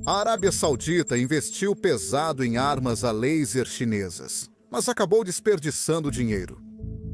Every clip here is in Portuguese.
A Arábia Saudita investiu pesado em armas a laser chinesas, mas acabou desperdiçando dinheiro.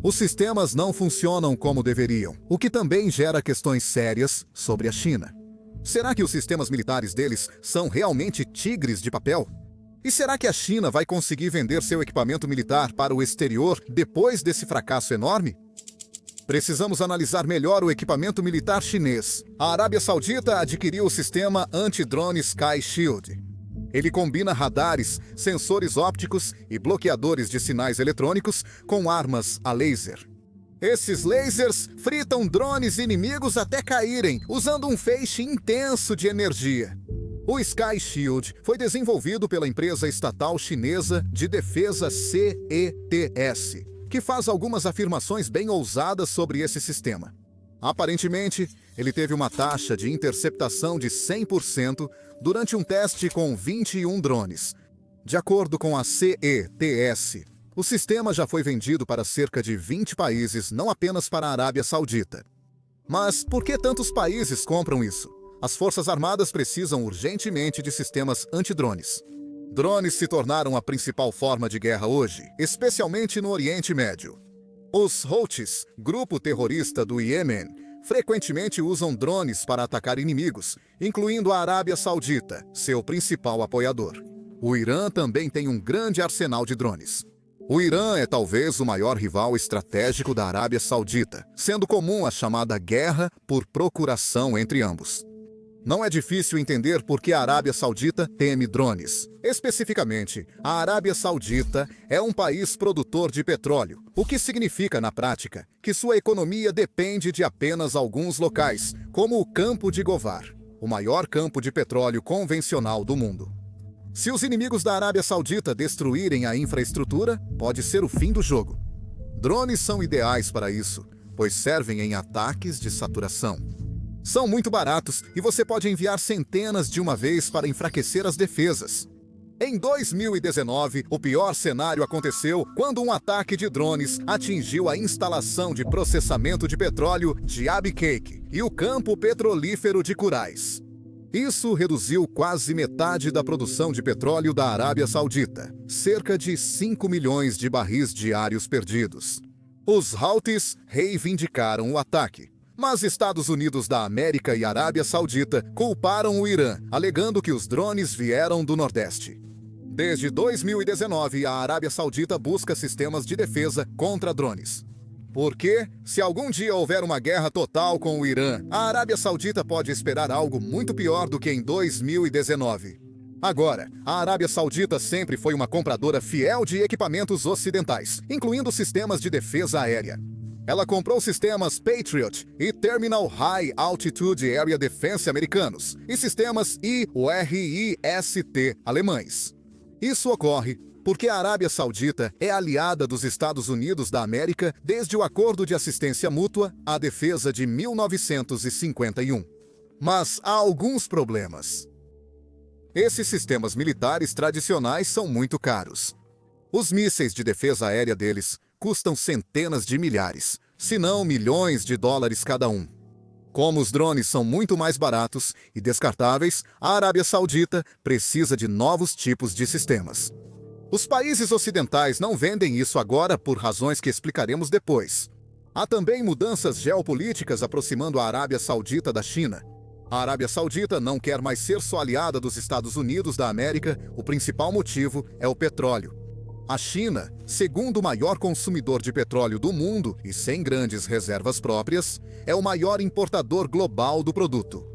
Os sistemas não funcionam como deveriam, o que também gera questões sérias sobre a China. Será que os sistemas militares deles são realmente tigres de papel? E será que a China vai conseguir vender seu equipamento militar para o exterior depois desse fracasso enorme? Precisamos analisar melhor o equipamento militar chinês. A Arábia Saudita adquiriu o sistema anti-drone Sky Shield. Ele combina radares, sensores ópticos e bloqueadores de sinais eletrônicos com armas a laser. Esses lasers fritam drones inimigos até caírem, usando um feixe intenso de energia. O Sky Shield foi desenvolvido pela empresa estatal chinesa de defesa CETS, que faz algumas afirmações bem ousadas sobre esse sistema. Aparentemente, ele teve uma taxa de interceptação de 100% durante um teste com 21 drones. De acordo com a CETS, o sistema já foi vendido para cerca de 20 países, não apenas para a Arábia Saudita. Mas por que tantos países compram isso? As Forças Armadas precisam urgentemente de sistemas antidrones. Drones se tornaram a principal forma de guerra hoje, especialmente no Oriente Médio. Os Houthis, grupo terrorista do Iêmen, frequentemente usam drones para atacar inimigos, incluindo a Arábia Saudita, seu principal apoiador. O Irã também tem um grande arsenal de drones. O Irã é talvez o maior rival estratégico da Arábia Saudita, sendo comum a chamada guerra por procuração entre ambos. Não é difícil entender por que a Arábia Saudita teme drones. Especificamente, a Arábia Saudita é um país produtor de petróleo, o que significa, na prática, que sua economia depende de apenas alguns locais, como o Campo de Govar, o maior campo de petróleo convencional do mundo. Se os inimigos da Arábia Saudita destruírem a infraestrutura, pode ser o fim do jogo. Drones são ideais para isso, pois servem em ataques de saturação. São muito baratos e você pode enviar centenas de uma vez para enfraquecer as defesas. Em 2019, o pior cenário aconteceu quando um ataque de drones atingiu a instalação de processamento de petróleo de Abqaiq e o campo petrolífero de Kurais. Isso reduziu quase metade da produção de petróleo da Arábia Saudita, cerca de 5 milhões de barris diários perdidos. Os Houthis reivindicaram o ataque, mas Estados Unidos da América e Arábia Saudita culparam o Irã, alegando que os drones vieram do Nordeste. Desde 2019, a Arábia Saudita busca sistemas de defesa contra drones. Porque, se algum dia houver uma guerra total com o Irã, a Arábia Saudita pode esperar algo muito pior do que em 2019. Agora, a Arábia Saudita sempre foi uma compradora fiel de equipamentos ocidentais, incluindo sistemas de defesa aérea. Ela comprou sistemas Patriot e Terminal High Altitude Area Defense americanos e sistemas IRIS-T alemães. Isso ocorre porque a Arábia Saudita é aliada dos Estados Unidos da América desde o Acordo de Assistência Mútua à Defesa de 1951. Mas há alguns problemas. Esses sistemas militares tradicionais são muito caros. Os mísseis de defesa aérea deles custam centenas de milhares, se não milhões de dólares cada um. Como os drones são muito mais baratos e descartáveis, a Arábia Saudita precisa de novos tipos de sistemas. Os países ocidentais não vendem isso agora por razões que explicaremos depois. Há também mudanças geopolíticas aproximando a Arábia Saudita da China. A Arábia Saudita não quer mais ser só aliada dos Estados Unidos da América, o principal motivo é o petróleo. A China, segundo o maior consumidor de petróleo do mundo e sem grandes reservas próprias, é o maior importador global do produto.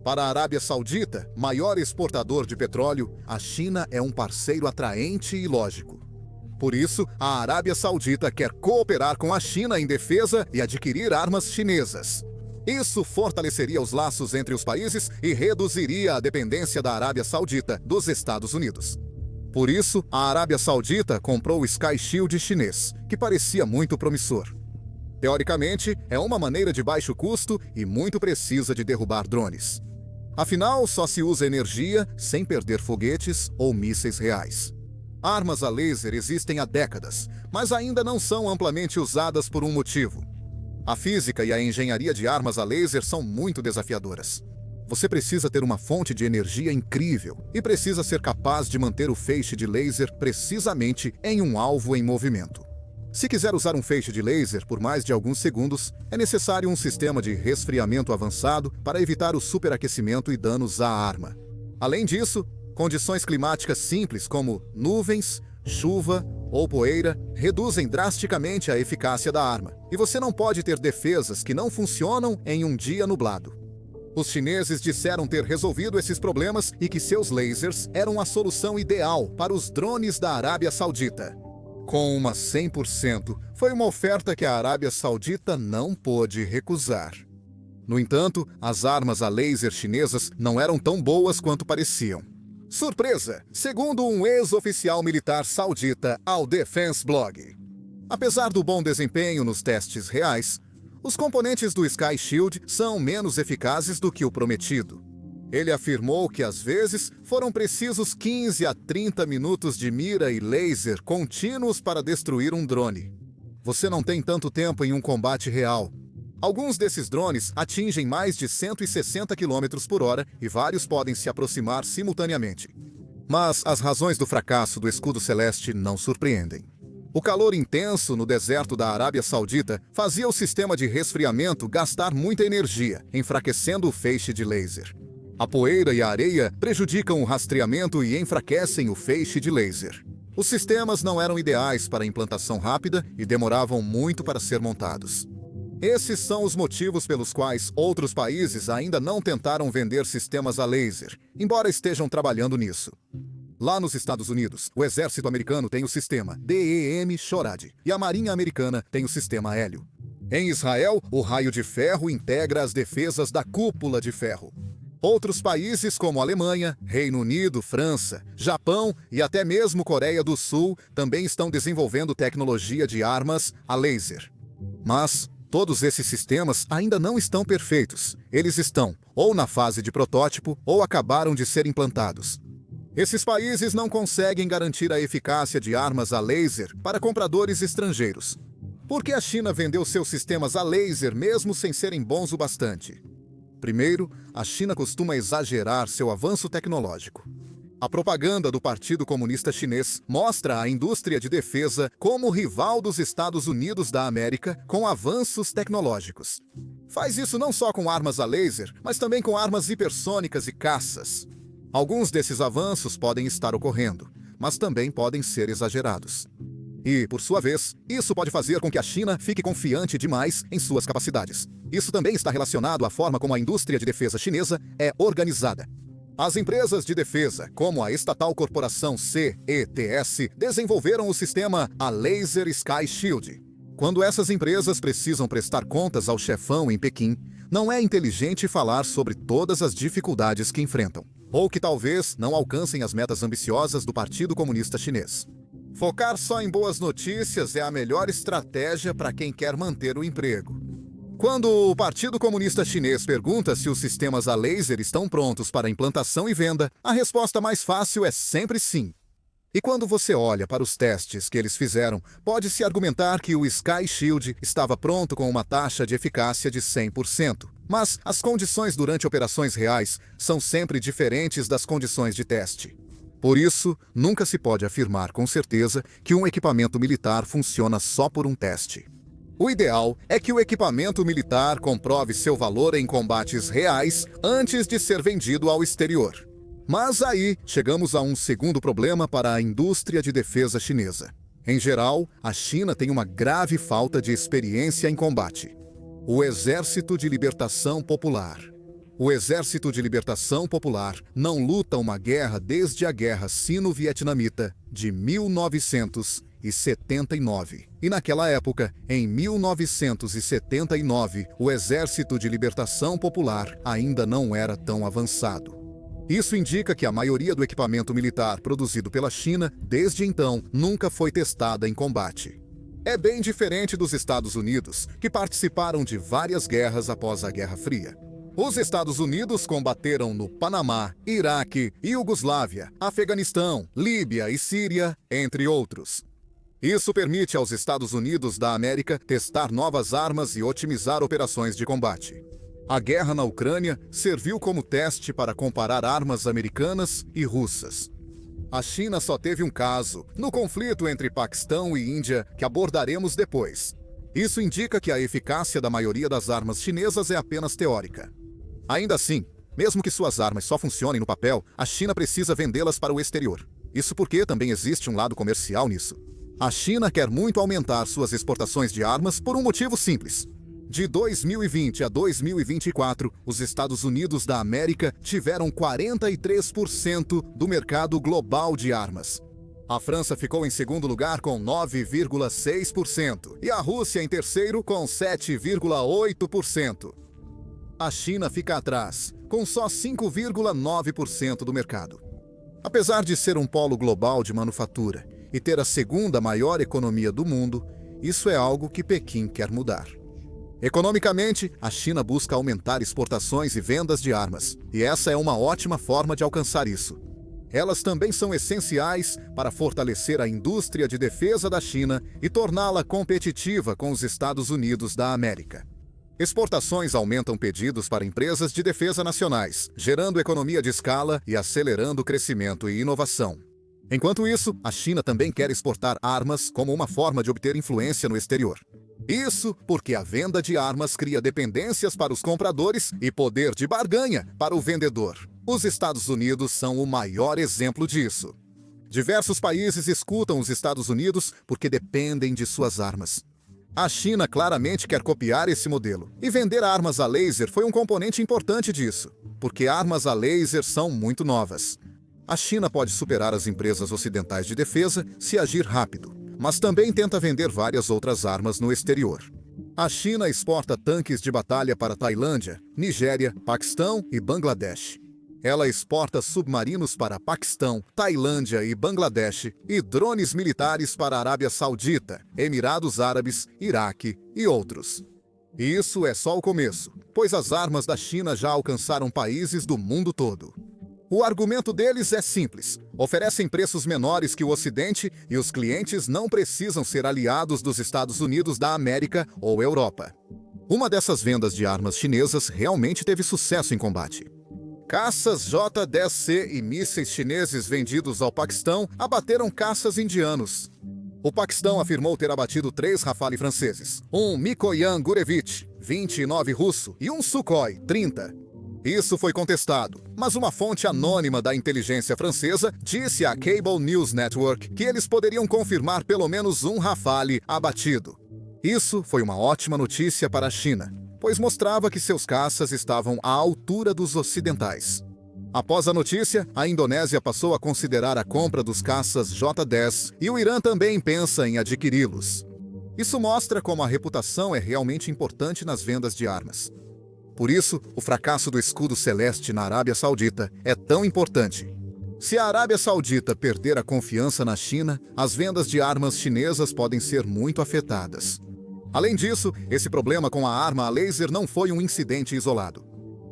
Para a Arábia Saudita, maior exportador de petróleo, a China é um parceiro atraente e lógico. Por isso, a Arábia Saudita quer cooperar com a China em defesa e adquirir armas chinesas. Isso fortaleceria os laços entre os países e reduziria a dependência da Arábia Saudita dos Estados Unidos. Por isso, a Arábia Saudita comprou o Sky Shield chinês, que parecia muito promissor. Teoricamente, é uma maneira de baixo custo e muito precisa de derrubar drones. Afinal, só se usa energia sem perder foguetes ou mísseis reais. Armas a laser existem há décadas, mas ainda não são amplamente usadas por um motivo. A física e a engenharia de armas a laser são muito desafiadoras. Você precisa ter uma fonte de energia incrível e precisa ser capaz de manter o feixe de laser precisamente em um alvo em movimento. Se quiser usar um feixe de laser por mais de alguns segundos, é necessário um sistema de resfriamento avançado para evitar o superaquecimento e danos à arma. Além disso, condições climáticas simples como nuvens, chuva ou poeira reduzem drasticamente a eficácia da arma, e você não pode ter defesas que não funcionam em um dia nublado. Os chineses disseram ter resolvido esses problemas e que seus lasers eram a solução ideal para os drones da Arábia Saudita. Com uma 100%, foi uma oferta que a Arábia Saudita não pôde recusar. No entanto, as armas a laser chinesas não eram tão boas quanto pareciam. Surpresa, segundo um ex-oficial militar saudita ao Defense Blog. Apesar do bom desempenho nos testes reais, os componentes do Sky Shield são menos eficazes do que o prometido. Ele afirmou que às vezes foram precisos 15 a 30 minutos de mira e laser contínuos para destruir um drone. Você não tem tanto tempo em um combate real. Alguns desses drones atingem mais de 160 km por hora e vários podem se aproximar simultaneamente. Mas as razões do fracasso do escudo celeste não surpreendem. O calor intenso no deserto da Arábia Saudita fazia o sistema de resfriamento gastar muita energia, enfraquecendo o feixe de laser. A poeira e a areia prejudicam o rastreamento e enfraquecem o feixe de laser. Os sistemas não eram ideais para implantação rápida e demoravam muito para ser montados. Esses são os motivos pelos quais outros países ainda não tentaram vender sistemas a laser, embora estejam trabalhando nisso. Lá nos Estados Unidos, o exército americano tem o sistema DEM-SHORAD e a marinha americana tem o sistema Hélio. Em Israel, o raio de ferro integra as defesas da cúpula de ferro. Outros países como Alemanha, Reino Unido, França, Japão e até mesmo Coreia do Sul também estão desenvolvendo tecnologia de armas a laser. Mas todos esses sistemas ainda não estão perfeitos. Eles estão ou na fase de protótipo ou acabaram de ser implantados. Esses países não conseguem garantir a eficácia de armas a laser para compradores estrangeiros. Por que a China vendeu seus sistemas a laser mesmo sem serem bons o bastante? Primeiro, a China costuma exagerar seu avanço tecnológico. A propaganda do Partido Comunista Chinês mostra a indústria de defesa como rival dos Estados Unidos da América com avanços tecnológicos. Faz isso não só com armas a laser, mas também com armas hipersônicas e caças. Alguns desses avanços podem estar ocorrendo, mas também podem ser exagerados. E, por sua vez, isso pode fazer com que a China fique confiante demais em suas capacidades. Isso também está relacionado à forma como a indústria de defesa chinesa é organizada. As empresas de defesa, como a estatal corporação CETS, desenvolveram o sistema a Laser Sky Shield. Quando essas empresas precisam prestar contas ao chefão em Pequim, não é inteligente falar sobre todas as dificuldades que enfrentam, ou que talvez não alcancem as metas ambiciosas do Partido Comunista Chinês. Focar só em boas notícias é a melhor estratégia para quem quer manter o emprego. Quando o Partido Comunista Chinês pergunta se os sistemas a laser estão prontos para implantação e venda, a resposta mais fácil é sempre sim. E quando você olha para os testes que eles fizeram, pode-se argumentar que o Sky Shield estava pronto com uma taxa de eficácia de 100%. Mas as condições durante operações reais são sempre diferentes das condições de teste. Por isso, nunca se pode afirmar com certeza que um equipamento militar funciona só por um teste. O ideal é que o equipamento militar comprove seu valor em combates reais antes de ser vendido ao exterior. Mas aí chegamos a um segundo problema para a indústria de defesa chinesa. Em geral, a China tem uma grave falta de experiência em combate. O Exército de Libertação Popular. O Exército de Libertação Popular não luta uma guerra desde a Guerra Sino-Vietnamita de 1979. E naquela época, em 1979, o Exército de Libertação Popular ainda não era tão avançado. Isso indica que a maioria do equipamento militar produzido pela China, desde então, nunca foi testada em combate. É bem diferente dos Estados Unidos, que participaram de várias guerras após a Guerra Fria. Os Estados Unidos combateram no Panamá, Iraque, Iugoslávia, Afeganistão, Líbia e Síria, entre outros. Isso permite aos Estados Unidos da América testar novas armas e otimizar operações de combate. A guerra na Ucrânia serviu como teste para comparar armas americanas e russas. A China só teve um caso, no conflito entre Paquistão e Índia, que abordaremos depois. Isso indica que a eficácia da maioria das armas chinesas é apenas teórica. Ainda assim, mesmo que suas armas só funcionem no papel, a China precisa vendê-las para o exterior. Isso porque também existe um lado comercial nisso. A China quer muito aumentar suas exportações de armas por um motivo simples. De 2020 a 2024, os Estados Unidos da América tiveram 43% do mercado global de armas. A França ficou em segundo lugar com 9,6% e a Rússia em terceiro com 7,8%. A China fica atrás, com só 5,9% do mercado. Apesar de ser um polo global de manufatura e ter a segunda maior economia do mundo, isso é algo que Pequim quer mudar. Economicamente, a China busca aumentar exportações e vendas de armas, e essa é uma ótima forma de alcançar isso. Elas também são essenciais para fortalecer a indústria de defesa da China e torná-la competitiva com os Estados Unidos da América. Exportações aumentam pedidos para empresas de defesa nacionais, gerando economia de escala e acelerando o crescimento e inovação. Enquanto isso, a China também quer exportar armas como uma forma de obter influência no exterior. Isso porque a venda de armas cria dependências para os compradores e poder de barganha para o vendedor. Os Estados Unidos são o maior exemplo disso. Diversos países escutam os Estados Unidos porque dependem de suas armas. A China claramente quer copiar esse modelo, e vender armas a laser foi um componente importante disso, porque armas a laser são muito novas. A China pode superar as empresas ocidentais de defesa se agir rápido, mas também tenta vender várias outras armas no exterior. A China exporta tanques de batalha para Tailândia, Nigéria, Paquistão e Bangladesh. Ela exporta submarinos para Paquistão, Tailândia e Bangladesh e drones militares para a Arábia Saudita, Emirados Árabes, Iraque e outros. E isso é só o começo, pois as armas da China já alcançaram países do mundo todo. O argumento deles é simples: oferecem preços menores que o Ocidente e os clientes não precisam ser aliados dos Estados Unidos da América ou Europa. Uma dessas vendas de armas chinesas realmente teve sucesso em combate. Caças J-10C e mísseis chineses vendidos ao Paquistão abateram caças indianos. O Paquistão afirmou ter abatido 3 Rafale franceses, um Mikoyan Gurevich, 29 russo e um Sukhoi, 30. Isso foi contestado, mas uma fonte anônima da inteligência francesa disse à Cable News Network que eles poderiam confirmar pelo menos um Rafale abatido. Isso foi uma ótima notícia para a China, pois mostrava que seus caças estavam à altura dos ocidentais. Após a notícia, a Indonésia passou a considerar a compra dos caças J-10 e o Irã também pensa em adquiri-los. Isso mostra como a reputação é realmente importante nas vendas de armas. Por isso, o fracasso do escudo celeste na Arábia Saudita é tão importante. Se a Arábia Saudita perder a confiança na China, as vendas de armas chinesas podem ser muito afetadas. Além disso, esse problema com a arma a laser não foi um incidente isolado.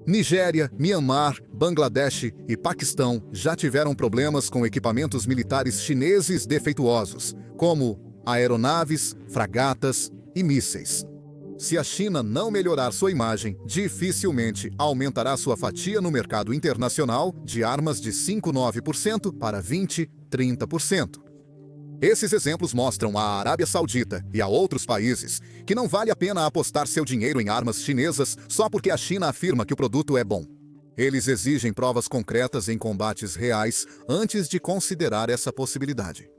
Nigéria, Myanmar, Bangladesh e Paquistão já tiveram problemas com equipamentos militares chineses defeituosos, como aeronaves, fragatas e mísseis. Se a China não melhorar sua imagem, dificilmente aumentará sua fatia no mercado internacional de armas de 5,9% para 20-30%. Esses exemplos mostram à Arábia Saudita e a outros países que não vale a pena apostar seu dinheiro em armas chinesas só porque a China afirma que o produto é bom. Eles exigem provas concretas em combates reais antes de considerar essa possibilidade.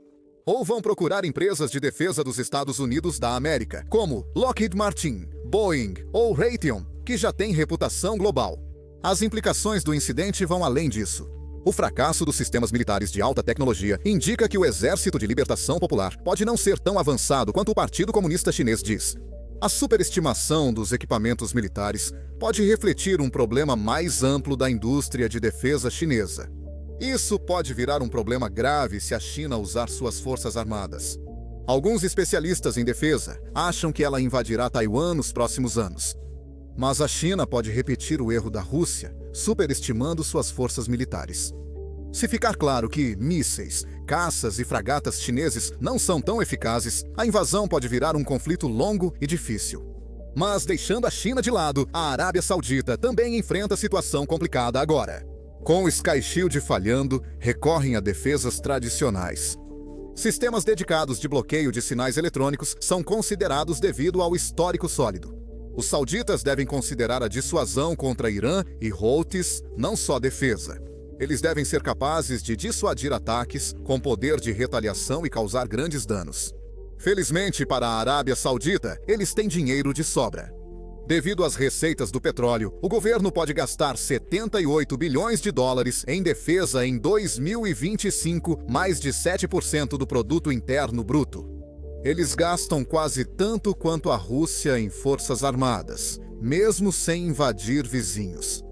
Ou vão procurar empresas de defesa dos Estados Unidos da América, como Lockheed Martin, Boeing ou Raytheon, que já têm reputação global. As implicações do incidente vão além disso. O fracasso dos sistemas militares de alta tecnologia indica que o Exército de Libertação Popular pode não ser tão avançado quanto o Partido Comunista Chinês diz. A superestimação dos equipamentos militares pode refletir um problema mais amplo da indústria de defesa chinesa. Isso pode virar um problema grave se a China usar suas forças armadas. Alguns especialistas em defesa acham que ela invadirá Taiwan nos próximos anos. Mas a China pode repetir o erro da Rússia, superestimando suas forças militares. Se ficar claro que mísseis, caças e fragatas chineses não são tão eficazes, a invasão pode virar um conflito longo e difícil. Mas deixando a China de lado, a Arábia Saudita também enfrenta situação complicada agora. Com o Sky Shield falhando, recorrem a defesas tradicionais. Sistemas dedicados de bloqueio de sinais eletrônicos são considerados devido ao histórico sólido. Os sauditas devem considerar a dissuasão contra Irã e Houthis não só defesa. Eles devem ser capazes de dissuadir ataques com poder de retaliação e causar grandes danos. Felizmente para a Arábia Saudita, eles têm dinheiro de sobra. Devido às receitas do petróleo, o governo pode gastar 78 bilhões de dólares em defesa em 2025, mais de 7% do produto interno bruto. Eles gastam quase tanto quanto a Rússia em forças armadas, mesmo sem invadir vizinhos.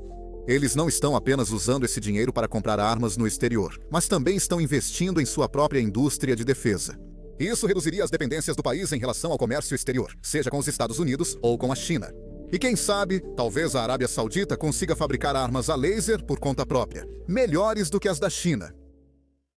Eles não estão apenas usando esse dinheiro para comprar armas no exterior, mas também estão investindo em sua própria indústria de defesa. Isso reduziria as dependências do país em relação ao comércio exterior, seja com os Estados Unidos ou com a China. E quem sabe, talvez a Arábia Saudita consiga fabricar armas a laser por conta própria, melhores do que as da China.